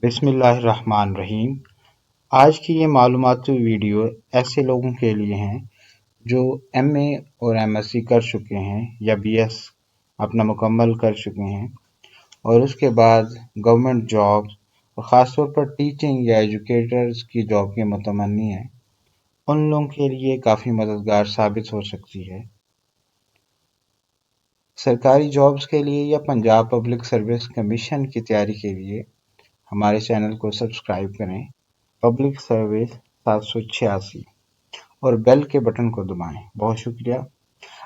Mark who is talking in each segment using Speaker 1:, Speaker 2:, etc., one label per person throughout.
Speaker 1: بسم اللہ الرحمن الرحیم۔ آج کی یہ معلوماتی ویڈیو ایسے لوگوں کے لیے ہیں جو ایم اے اور ایم ایس سی کر چکے ہیں یا بی ایس اپنا مکمل کر چکے ہیں اور اس کے بعد گورنمنٹ جاب اور خاص طور پر ٹیچنگ یا ایجوکیٹرز کی جاب کے متمنی ہیں۔ ان لوگوں کے لیے کافی مددگار ثابت ہو سکتی ہے۔ سرکاری جابز کے لیے یا پنجاب پبلک سروس کمیشن کی تیاری کے لیے ہمارے چینل کو سبسکرائب کریں، پبلک سروس 786 اور بیل کے بٹن کو دبائیں۔ بہت شکریہ۔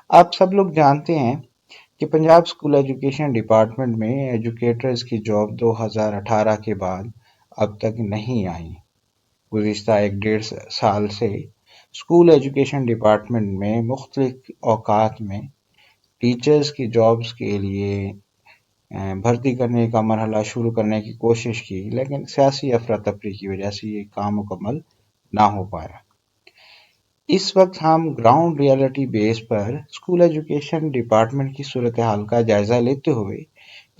Speaker 1: آپ سب لوگ جانتے ہیں کہ پنجاب اسکول ایجوکیشن ڈپارٹمنٹ میں ایجوکیٹرز کی جاب 2018 کے بعد اب تک نہیں آئی۔ گزشتہ 1.5 سال سے اسکول ایجوکیشن ڈپارٹمنٹ میں مختلف اوقات میں ٹیچرز کی جابز کے لیے بھرتی کرنے کا مرحلہ شروع کرنے کی کوشش کی، لیکن سیاسی افراتفری کی وجہ سے یہ کام مکمل نہ ہو پایا۔ اس وقت ہم گراؤنڈ ریئلٹی بیس پر اسکول ایجوکیشن ڈپارٹمنٹ کی صورتحال کا جائزہ لیتے ہوئے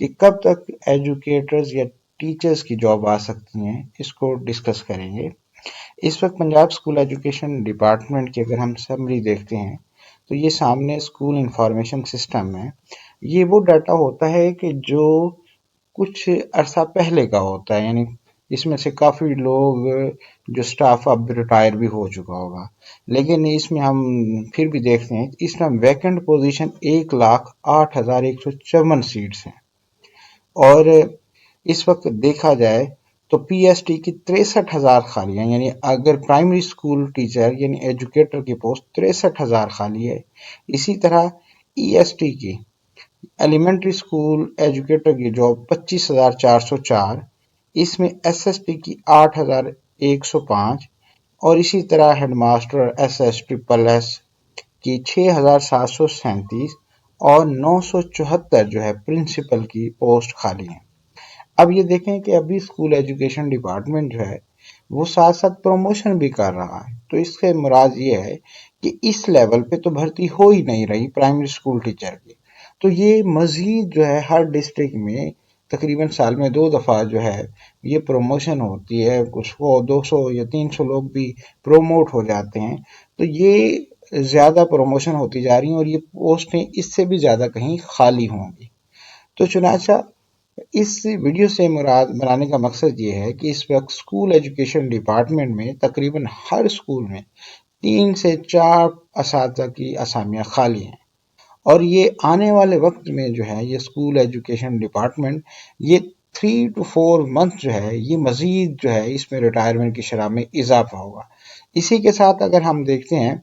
Speaker 1: کہ کب تک ایجوکیٹرز یا ٹیچرز کی جاب آ سکتی ہیں، اس کو ڈسکس کریں گے۔ اس وقت پنجاب اسکول ایجوکیشن ڈپارٹمنٹ کی اگر ہم سمری دیکھتے ہیں تو یہ سامنے اسکول انفارمیشن سسٹم ہے۔ یہ وہ ڈیٹا ہوتا ہے کہ جو کچھ عرصہ پہلے کا ہوتا ہے، یعنی اس میں سے کافی لوگ جو سٹاف اب ریٹائر بھی ہو چکا ہوگا، لیکن اس میں ہم پھر بھی دیکھتے ہیں اس میں ویکنٹ پوزیشن 1,08,154 سیٹس ہیں، اور اس وقت دیکھا جائے تو پی ایس ٹی کی 63,000 خالی ہیں، یعنی اگر پرائمری اسکول ٹیچر یعنی ایجوکیٹر کی پوسٹ 63,000 خالی ہے۔ اسی طرح ای ایس ٹی کی ایلیمنٹری اسکول ایجوکیٹر کی جاب 25,404، اس میں ایس ایس ٹی کی 8,105 اور اسی طرح head master S S triple S کی 6,737 اور 974 جو ہے پرنسپل کی پوسٹ خالی ہیں۔ اب یہ دیکھیں کہ ابھی اسکول ایجوکیشن ڈپارٹمنٹ جو ہے وہ ساتھ ساتھ پروموشن بھی کر رہا ہے، تو اس سے مراد یہ ہے کہ اس لیول پہ تو بھرتی ہو ہی نہیں رہی پرائمری اسکول ٹیچر کی، تو یہ مزید جو ہے ہر ڈسٹرکٹ میں تقریباً سال میں 2 دفعہ جو ہے یہ پروموشن ہوتی ہے، کچھ 200 یا 300 لوگ بھی پروموٹ ہو جاتے ہیں، تو یہ زیادہ پروموشن ہوتی جا رہی ہیں اور یہ پوسٹیں اس سے بھی زیادہ کہیں خالی ہوں گی۔ تو چنانچہ اس ویڈیو سے مراد بنانے کا مقصد یہ ہے کہ اس وقت اسکول ایجوکیشن ڈپارٹمنٹ میں تقریباً ہر اسکول میں 3 سے 4 اساتذہ کی اسامیاں خالی ہیں، اور یہ آنے والے وقت میں جو ہے یہ اسکول ایجوکیشن ڈپارٹمنٹ یہ 3 to 4 منتھ جو ہے یہ مزید جو ہے اس میں ریٹائرمنٹ کی شرح میں اضافہ ہوگا۔ اسی کے ساتھ اگر ہم دیکھتے ہیں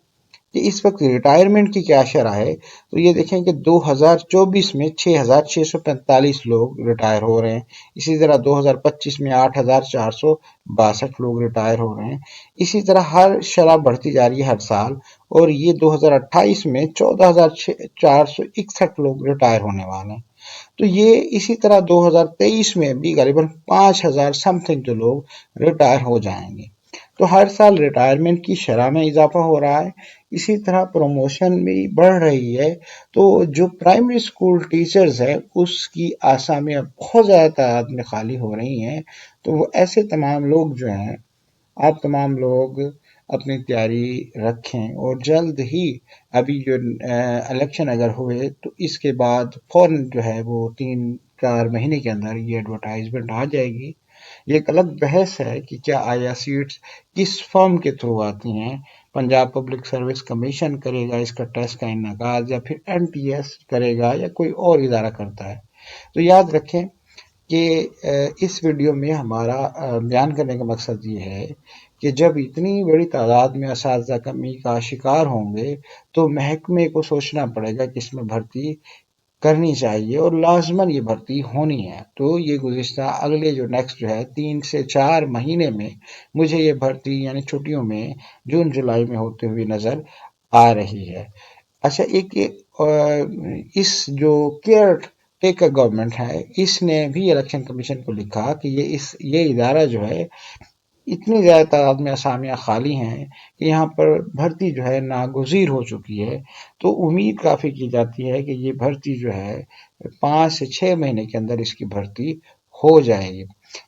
Speaker 1: کہ اس وقت ریٹائرمنٹ کی کیا شرح ہے، تو یہ دیکھیں کہ 2024 میں 6,645 لوگ ریٹائر ہو رہے ہیں، اسی طرح 2025 میں 8,462 لوگ ریٹائر ہو رہے ہیں، اسی طرح ہر شرح بڑھتی جا رہی ہے ہر سال، اور یہ 2028 میں 14,461 لوگ ریٹائر ہونے والے ہیں۔ تو یہ اسی طرح 2023 میں بھی غالباً 5,000 سم تھنگ جو لوگ ریٹائر ہو جائیں گے۔ تو ہر سال ریٹائرمنٹ کی شرح میں اضافہ ہو رہا ہے، اسی طرح پروموشن بھی بڑھ رہی ہے، تو جو پرائمری اسکول ٹیچرز ہیں اس کی آسامیاں بہت زیادہ تعداد میں خالی ہو رہی ہیں، تو وہ ایسے تمام لوگ جو ہیں، آپ تمام لوگ اپنی تیاری رکھیں، اور جلد ہی ابھی جو الیکشن اگر ہوئے تو اس کے بعد فوراً جو ہے وہ 3-4 مہینے کے اندر یہ ایڈورٹائزمنٹ آ جائے گی۔ یہ ایک الگ بحث ہے کہ کیا آیا سیٹس کس فرم کے تھرو آتی ہیں، پنجاب پبلک سروس کمیشن کرے گا اس کا ٹیسٹ کا انعقاد، یا پھر این ٹی ایس کرے گا، یا کوئی اور ادارہ کرتا ہے۔ تو یاد رکھیں کہ اس ویڈیو میں ہمارا بیان کرنے کا مقصد یہ ہے کہ جب اتنی بڑی تعداد میں اساتذہ کمی کا شکار ہوں گے تو محکمے کو سوچنا پڑے گا کہ اس میں بھرتی کرنی چاہیے، اور لازماً یہ بھرتی ہونی ہے۔ تو یہ گزشتہ اگلے جو نیکسٹ جو ہے 3 سے 4 مہینے میں مجھے یہ بھرتی یعنی چھٹیوں میں جون جولائی میں ہوتے ہوئے نظر آ رہی ہے۔ اچھا، ایک اس جو کیئر ٹیکر گورنمنٹ ہے اس نے بھی الیکشن کمیشن کو لکھا کہ یہ ادارہ جو ہے اتنی زیادہ تعداد میں اسامیاں خالی ہیں کہ یہاں پر بھرتی جو ہے ناگزیر ہو چکی ہے، تو امید کافی کی جاتی ہے کہ یہ بھرتی جو ہے 5 سے 6 مہینے کے اندر اس کی بھرتی ہو جائے گی۔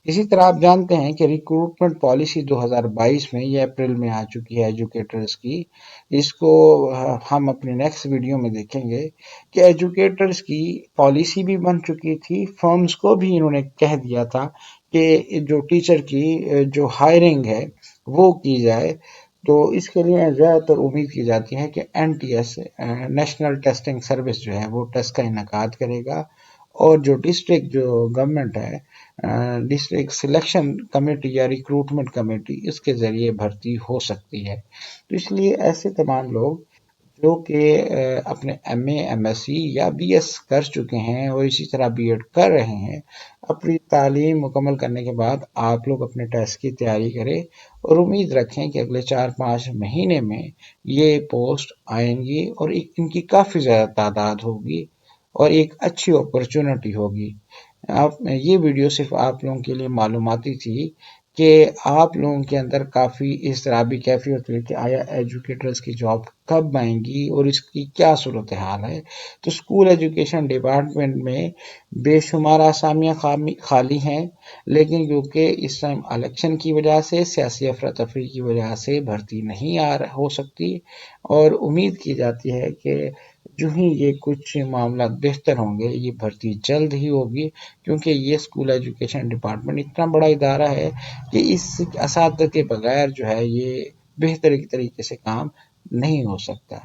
Speaker 1: اسی طرح آپ جانتے ہیں کہ ریکروٹمنٹ پالیسی 2022 میں یہ اپریل میں آ چکی ہے ایجوکیٹرز کی. اس کو ہم اپنے نیکسٹ ویڈیو میں دیکھیں گے کہ ایجوکیٹرز کی پالیسی بھی بن چکی تھی. فرمز کو بھی انہوں نے کہہ دیا تھا کہ جو ٹیچر کی جو ہائرنگ ہے وہ کی جائے. تو اس کے لیے زیادہ تر امید کی جاتی ہے کہ NTS نیشنل ٹیسٹنگ سروس جو ہے وہ ٹیسٹ کا انعقاد کرے گا، اور جو ڈسٹرکٹ جو گورنمنٹ ہے ڈسٹرکٹ سلیکشن کمیٹی یا ریکروٹمنٹ کمیٹی، اس کے ذریعے بھرتی ہو سکتی ہے. تو اس لیے ایسے تمام لوگ جو کہ اپنے MA MSc یا BS کر چکے ہیں اور اسی طرح BEd کر رہے ہیں، اپنی تعلیم مکمل کرنے کے بعد آپ لوگ اپنے ٹیسٹ کی تیاری کریں اور امید رکھیں کہ اگلے 4-5 مہینے میں یہ پوسٹ آئیں گی اور ان کی کافی زیادہ تعداد ہوگی اور ایک اچھی اپرچونٹی ہوگی. یہ ویڈیو صرف آپ لوگوں کے لیے معلوماتی تھی کہ آپ لوگوں کے اندر کافی اضطرابی کیفیت ہوئی کہ آیا ایجوکیٹرز کی جاب کب آئیں گی اور اس کی کیا صورتحال ہے. تو اسکول ایجوکیشن ڈپارٹمنٹ میں بے شمار آسامیاں خالی ہیں، لیکن کیونکہ اس ٹائم الیکشن کی وجہ سے، سیاسی افراتفری کی وجہ سے بھرتی نہیں ہو سکتی، اور امید کی جاتی ہے کہ جو ہی یہ کچھ معاملات بہتر ہوں گے یہ بھرتی جلد ہی ہوگی. کیونکہ یہ اسکول ایجوکیشن ڈپارٹمنٹ اتنا بڑا ادارہ ہے کہ اس اساتذہ کے بغیر جو ہے یہ بہتر طریقے سے کام نہیں ہو سکتا.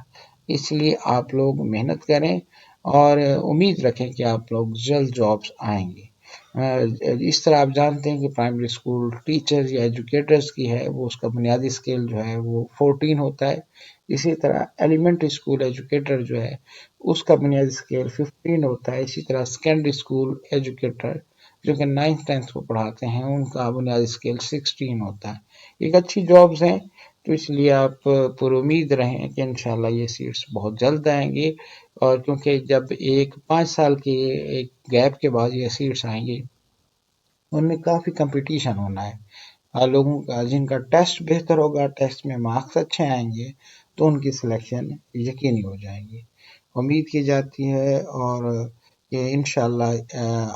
Speaker 1: اس لیے آپ لوگ محنت کریں اور امید رکھیں کہ آپ لوگ جلد جابز آئیں گے. اس طرح آپ جانتے ہیں کہ پرائمری اسکول ٹیچر یا ایجوکیٹرز کی ہے وہ اس کا بنیادی اسکیل جو ہے وہ 14 ہوتا ہے. اسی طرح ایلیمنٹری اسکول ایجوکیٹر جو ہے اس کا بنیادی اسکیل 15 ہوتا ہے. اسی طرح سیکنڈری اسکول ایجوکیٹر جو کہ 9th 10th کو پڑھاتے ہیں ان کا بنیادی اسکیل 16 ہوتا ہے. ایک اچھی جابز ہیں، تو اس لیے آپ پر امید رہیں کہ انشاءاللہ یہ سیٹس بہت جلد آئیں گی. اور کیونکہ جب 5 سال کے ایک گیپ کے بعد یہ سیٹس آئیں گی ان میں کافی کمپٹیشن ہونا ہے. لوگوں کا جن کا ٹیسٹ بہتر ہوگا، ٹیسٹ میں مارکس اچھے آئیں گے، تو ان کی سلیکشن یقینی ہو جائے گی. امید کی جاتی ہے اور کہ انشاءاللہ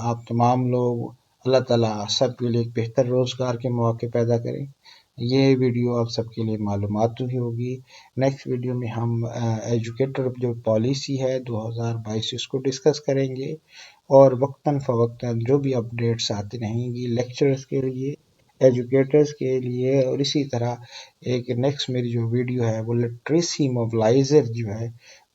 Speaker 1: آپ تمام لوگ اللہ تعالیٰ سب کے لیے ایک بہتر روزگار کے مواقع پیدا کریں. یہ ویڈیو آپ سب کے لیے معلومات ہی ہوگی. نیکسٹ ویڈیو میں ہم ایجوکیٹر جو پالیسی ہے 2022 اس کو ڈسکس کریں گے، اور وقتاً فوقتاً جو بھی اپڈیٹس آتی رہیں گی لیکچرز کے لیے، ایجوکیٹرز کے لیے. اور اسی طرح ایک نیکسٹ میری جو ویڈیو ہے وہ لٹریسی موبلائزر جو ہے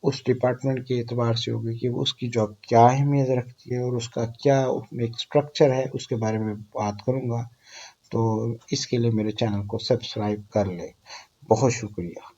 Speaker 1: اس ڈپارٹمنٹ کے اعتبار سے ہوگی کہ اس کی جاب کیا اہمیت رکھتی ہے اور اس کا کیا ایک اسٹرکچر ہے، اس کے بارے میں بات کروں گا. تو اس کے لیے میرے چینل کو سبسکرائب کر لیں. بہت شکریہ.